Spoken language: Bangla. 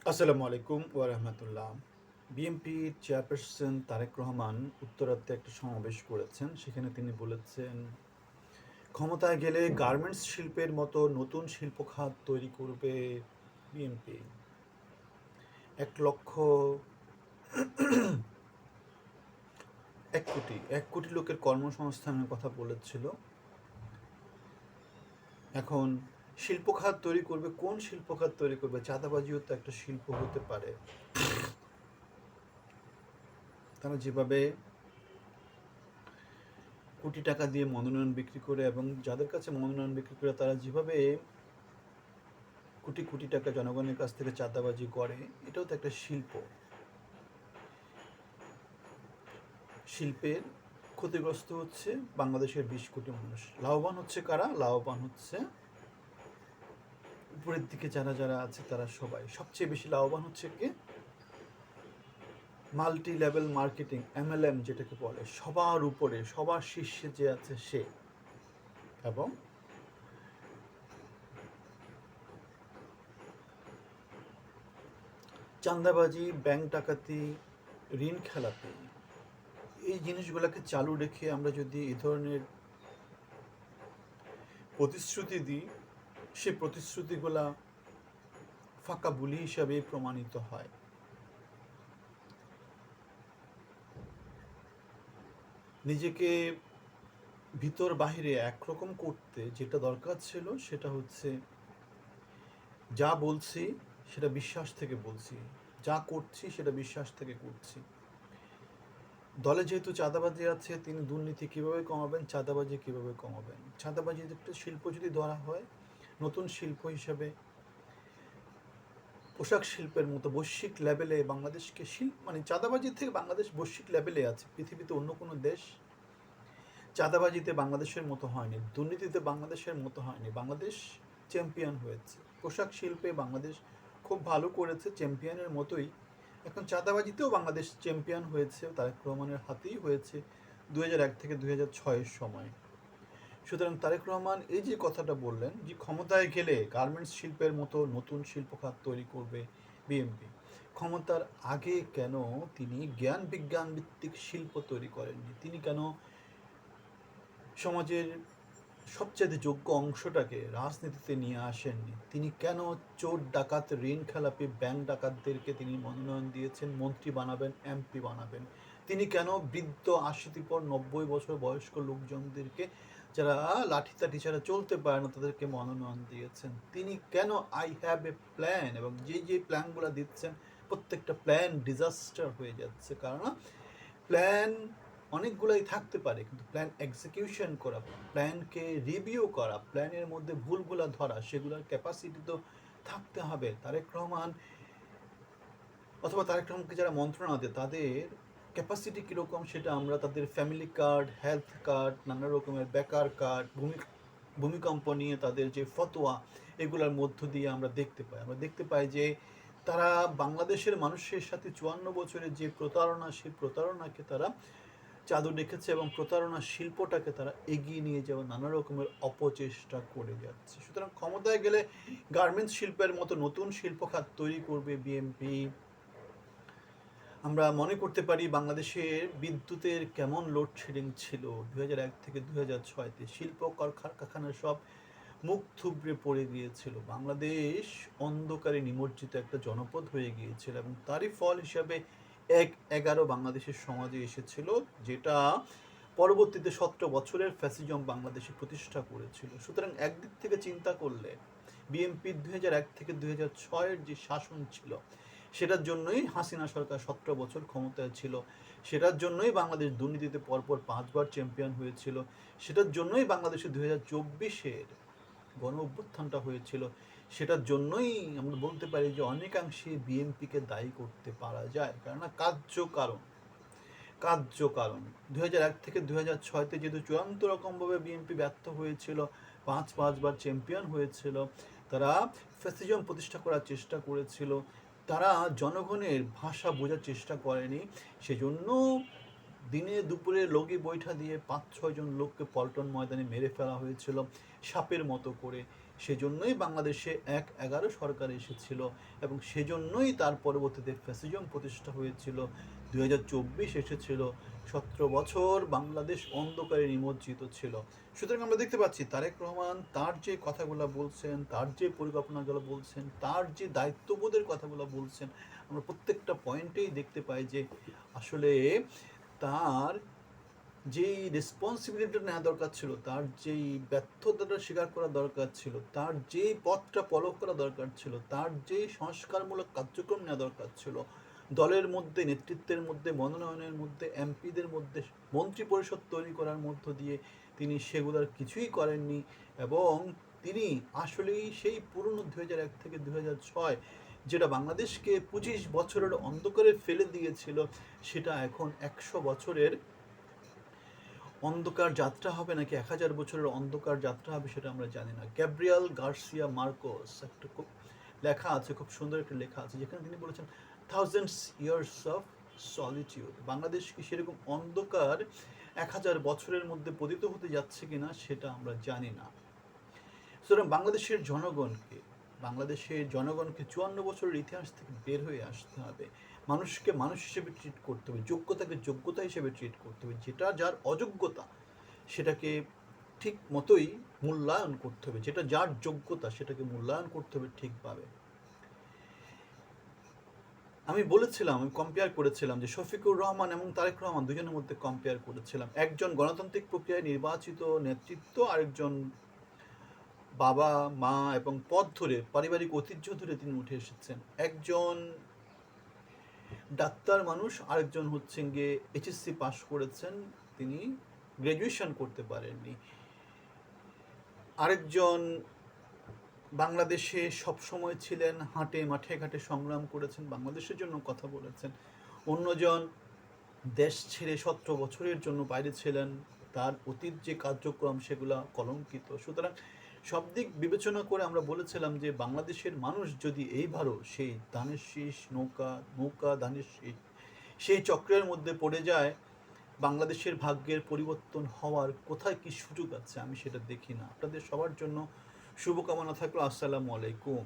আসসালামু আলাইকুম ওয়া রাহমাতুল্লাহ। বিএনপির চেয়ারপারসন তারেক রহমান উত্তরাতে একটা সমাবেশ করেছেন। সেখানে তিনি বলেছেন, ক্ষমতায় গেলে গার্মেন্টস শিল্পের মতো নতুন শিল্প খাত তৈরি করবে বিএনপি। ১ লক্ষ ১ কোটি লোকের কর্মসংস্থানের কথা বলেছিল। এখন শিল্প খাত তৈরি করবে, কোন শিল্প খাত তৈরি করবে? চাঁদাবাজিও তো একটা শিল্প হতে পারে। তারা যেভাবে কোটি টাকা দিয়ে মনোনয়ন বিক্রি করে এবং যাদের কাছে মনোনয়ন বিক্রি করে তারা যেভাবে কোটি কোটি টাকা জনগণের কাছ থেকে চাঁদাবাজি করে, এটাও তো একটা শিল্প। শিল্পের ক্ষতিগ্রস্ত হচ্ছে বাংলাদেশের ২০ কোটি মানুষ। লাভবান হচ্ছে কারা? লাভবান হচ্ছে উপরের দিকে যারা যারা আছে তারা সবাই। সবচেয়ে বেশি লাভবান হচ্ছে কে? মাল্টি লেভেল মার্কেটিং, MLM যেটাকে বলে, সবার উপরে সবার শীর্ষে যে আছে সে। এবং চাঁদাবাজি, ব্যাংক ডাকাতি, ঋণ খেলাপি, এই জিনিসগুলোকে চালু রেখে আমরা যদি এই ধরনের প্রতিশ্রুতি দিই, সেই প্রতিশ্রুতিগুলা ফাঁকা বুলি হিসাবে প্রমাণিত হয়। নিজেকে ভিতর বাহিরে একরকম করতে যেটা দরকার ছিল সেটা হচ্ছে, যা বলছি সেটা বিশ্বাস থেকে বলছি, যা করছি সেটা বিশ্বাস থেকে করছি। দলে যেহেতু চাঁদাবাজি আছে, তিনি দুর্নীতি কীভাবে কমাবেন, চাঁদাবাজি কীভাবে কমাবেন। চাঁদাবাজি একটা শিল্প যদি ধরা হয়, নতুন শিল্প হিসাবে পোশাক শিল্পের মতো বৈশ্বিক লেভেলে বাংলাদেশকে মানে চাঁদাবাজির থেকে বাংলাদেশ বৈশ্বিক লেভেলে আছে। পৃথিবীতে অন্য কোনো দেশ চাঁদাবাজিতে বাংলাদেশের মতো হয়নি, দুর্নীতিতে বাংলাদেশের মতো হয়নি। বাংলাদেশ চ্যাম্পিয়ন হয়েছে। পোশাক শিল্পে বাংলাদেশ খুব ভালো করেছে, চ্যাম্পিয়নের মতোই। এখন চাঁদাবাজিতেও বাংলাদেশ চ্যাম্পিয়ন হয়েছে, তারেক রহমানের হাতেই হয়েছে ২০০১ থেকে ২০০৬-এর সময়। সুতরাং তারেক রহমান এই যে কথাটা বললেন যে ক্ষমতায় গেলে গার্মেন্টস শিল্পের মতো নতুন শিল্প খাত তৈরি করবে বিএনপি, ক্ষমতার আগে কেন তিনি জ্ঞান বিজ্ঞান ভিত্তিক শিল্প তৈরি করেননি? তিনি কেন সমাজের সবচেয়ে যোগ্য অংশটাকে রাজনীতিতে নিয়ে আসেননি? তিনি কেন চোর ডাকাত, ঋণ খেলাপি, ব্যাংক ডাকাতদেরকে তিনি মনোনয়ন দিয়েছেন মন্ত্রী বানাবেন, MP বানাবেন? তিনি কেন বৃদ্ধ ৮০ পর ৯০ বছর বয়স্ক লোকজনদেরকে, যারা লাঠি তাঠি ছাড়া চলতে পারে না, তাদেরকে মনোনয়ন দিয়েছেন? তিনি কেন আই হ্যাভ এ প্ল্যান, এবং যে প্ল্যানগুলো দিচ্ছেন প্রত্যেকটা প্ল্যান ডিজাস্টার হয়ে যাচ্ছে? কারণ প্ল্যান অনেকগুলোই থাকতে পারে, কিন্তু প্ল্যান এক্সিকিউশন করা, প্ল্যানকে রিভিউ করা, প্ল্যানের মধ্যে ভুলগুলো ধরা, সেগুলোর ক্যাপাসিটি তো থাকতে হবে। তারেক রহমান অথবা তারেক রহমানকে যারা মন্ত্রণা দেয় তাদের ক্যাপাসিটি কীরকম সেটা আমরা তাদের ফ্যামিলি কার্ড, হেলথ কার্ড, নানা রকমের বেকার কার্ড, ভূমিকম্প নিয়ে তাদের যে ফতোয়া, এগুলোর মধ্য দিয়ে আমরা দেখতে পাই। আমরা দেখতে পাই যে তারা বাংলাদেশের মানুষের সাথে ৫৪ বছরের যে প্রতারণা, সেই প্রতারণাকে তারা চাদর রেখেছে এবং প্রতারণা শিল্পটাকে তারা এগিয়ে নিয়ে যাওয়ার নানা রকমের অপচেষ্টা করে যাচ্ছে। সুতরাং ক্ষমতায় গেলে গার্মেন্টস শিল্পের মতো নতুন শিল্প খাত তৈরি করবে বিএনপি। আমরা মনে করতে পারি বাংলাদেশের বিদ্যুতের কেমন লোডশেডিং ছিল ২০০১ থেকে ২০০৬-তে। শিল্প কারখানা সব মুখ থুবড়ে পড়ে গিয়েছিল। বাংলাদেশ অন্ধকারে নিমজ্জিত একটা জনপদ হয়ে গিয়েছিল, এবং তারই ফল হিসাবে ১/১১ বাংলাদেশের সমাজে এসেছিল, যেটা পরবর্তীতে ১৭ বছরের ফ্যাসিজম বাংলাদেশে প্রতিষ্ঠা করেছিল। সুতরাং একদিক থেকে চিন্তা করলে বিএনপির ২০০১ থেকে ২০০৬-এর যে শাসন ছিল, সেটার জন্যই হাসিনা সরকার ১৭ বছর ক্ষমতায় ছিল, সেটার জন্যই বাংলাদেশ দুর্নীতিতে পরপর ৫ বার চ্যাম্পিয়ন হয়েছিল, সেটার জন্যই বাংলাদেশে ২০২৪-এর গণ অভ্যুত্থানটা হয়েছিল, সেটার জন্যই আমরা বলতে পারি যে অনেকাংশে বিএনপিকে দায়ী করতে পারা যায়। কেননা কার্যকারণ ২০০১ থেকে ২০০৬-তে যেহেতু চূড়ান্ত রকমভাবে বিএনপি ব্যর্থ হয়েছিল, পাঁচবার চ্যাম্পিয়ন হয়েছিল, তারা ফ্যাসিজম প্রতিষ্ঠা করার চেষ্টা করেছিল, তারা জনগণের ভাষা বোঝার চেষ্টা করেনি। সেজন্য দিনে দুপুরে লগি বৈঠা দিয়ে ৫-৬ জন লোককে পল্টন ময়দানে মেরে ফেলা হয়েছিল সাপের মতো করে। সেজন্যই বাংলাদেশে ১/১১ সরকার এসেছিল এবং সেজন্যই তার পরবর্তীতে ফ্যাসিজম প্রতিষ্ঠা হয়েছিল। ২০২৪ এসেছিল। ১৭ বছর বাংলাদেশ অন্ধকারে নিমজ্জিত ছিল। সুতরাং আমরা দেখতে পাচ্ছি তারেক রহমান তার যে কথাগুলো বলছেন, তার যে পরিকল্পনাগুলো বলছেন, তার যে দায়িত্ববোধের কথাগুলো বলছেন, আমরা প্রত্যেকটা পয়েন্টেই দেখতে পাই যে আসলে তার যেই রেসপন্সিবিলিটি নেওয়া দরকার ছিল, তার যেই ব্যর্থতাটা স্বীকার করা দরকার ছিল, তার যেই পথটা ফলো করা দরকার ছিল, তার যেই সংস্কারমূলক কার্যক্রম নেওয়া দরকার ছিল, দলের মধ্যে, নেতৃত্বের মধ্যে, মনোনয়নের মধ্যে, এমপিদের মধ্যে মন্ত্রী পরিষদ তৈরি করার মধ্য দিয়ে তিনি সেগুলোর কিছুই করেননি। এবং তিনি আসলেই সেই পুরনো ২০০১ থেকে ২০০৬ যেটা বাংলাদেশকে ২৫ বছরের অন্ধকারে ফেলে দিয়েছিল, সেটা এখন ১০০ বছরের অন্ধকার যাত্রা হবে নাকি ১০০০ বছরের অন্ধকার যাত্রা হবে সেটা আমরা জানি না। গ্যাব্রিয়েল গার্সিয়া মার্কোস একটা খুব লেখা আছে, খুব সুন্দর একটা লেখা আছে, যেখানে তিনি বলেছেন thousands years of solitude. Bangladesh কি সেরকম অন্ধকার ১০০০ বছরের মধ্যে পতিত হতে যাচ্ছে কিনা সেটা আমরা জানি না। সুতরাং বাংলাদেশের জনগণকে ৫৪ বছরের ইতিহাস থেকে বের হয়ে আসতে হবে। মানুষকে মানুষ হিসেবে ট্রিট করতে হবে, যোগ্যতাকে যোগ্যতা হিসেবে ট্রিট করতে হবে। যেটা যার অযোগ্যতা সেটাকে ঠিক মতোই মূল্যায়ন করতে হবে, যেটা যার যোগ্যতা সেটাকে মূল্যায়ন করতে হবে ঠিকভাবে। আমি কম্পেয়ার করেছিলাম যে শফিকুর রহমান এবং তারেক রহমান দুজনের মধ্যে কম্পেয়ার করেছিলাম। একজন গণতান্ত্রিক প্রক্রিয়ায় নির্বাচিত নেতৃত্ব, আরেকজন বাবা মা এবং পথ ধরে, পারিবারিক ঐতিহ্য ধরে তিনি উঠে এসেছেন। একজন ডাক্তার মানুষ, আরেকজন হচ্ছেন গিয়ে এইচএসসি পাশ করেছেন, তিনি গ্র্যাজুয়েশন করতে পারেননি। আরেকজন বাংলাদেশে সবসময় ছিলেন, হাটে মাঠে ঘাটে সংগ্রাম করেছেন, বাংলাদেশের জন্য কথা বলেছেন। অন্যজন দেশ ছেড়ে ১৭ বছরের জন্য বাইরে ছিলেন, তার অতীত যে কার্যক্রম সেগুলো কলঙ্কিত। সুতরাং সব দিক বিবেচনা করে আমরা বলেছিলাম যে বাংলাদেশের মানুষ যদি এইবারও সেই ধানের শীষ নৌকা নৌকা ধানের শীষ সেই চক্রের মধ্যে পড়ে যায়, বাংলাদেশের ভাগ্যের পরিবর্তন হওয়ার কোথায় কি সুযোগ আছে আমি সেটা দেখি না। আপনাদের সবার জন্য শুভকামনা থাকলো। আসসালামু আলাইকুম।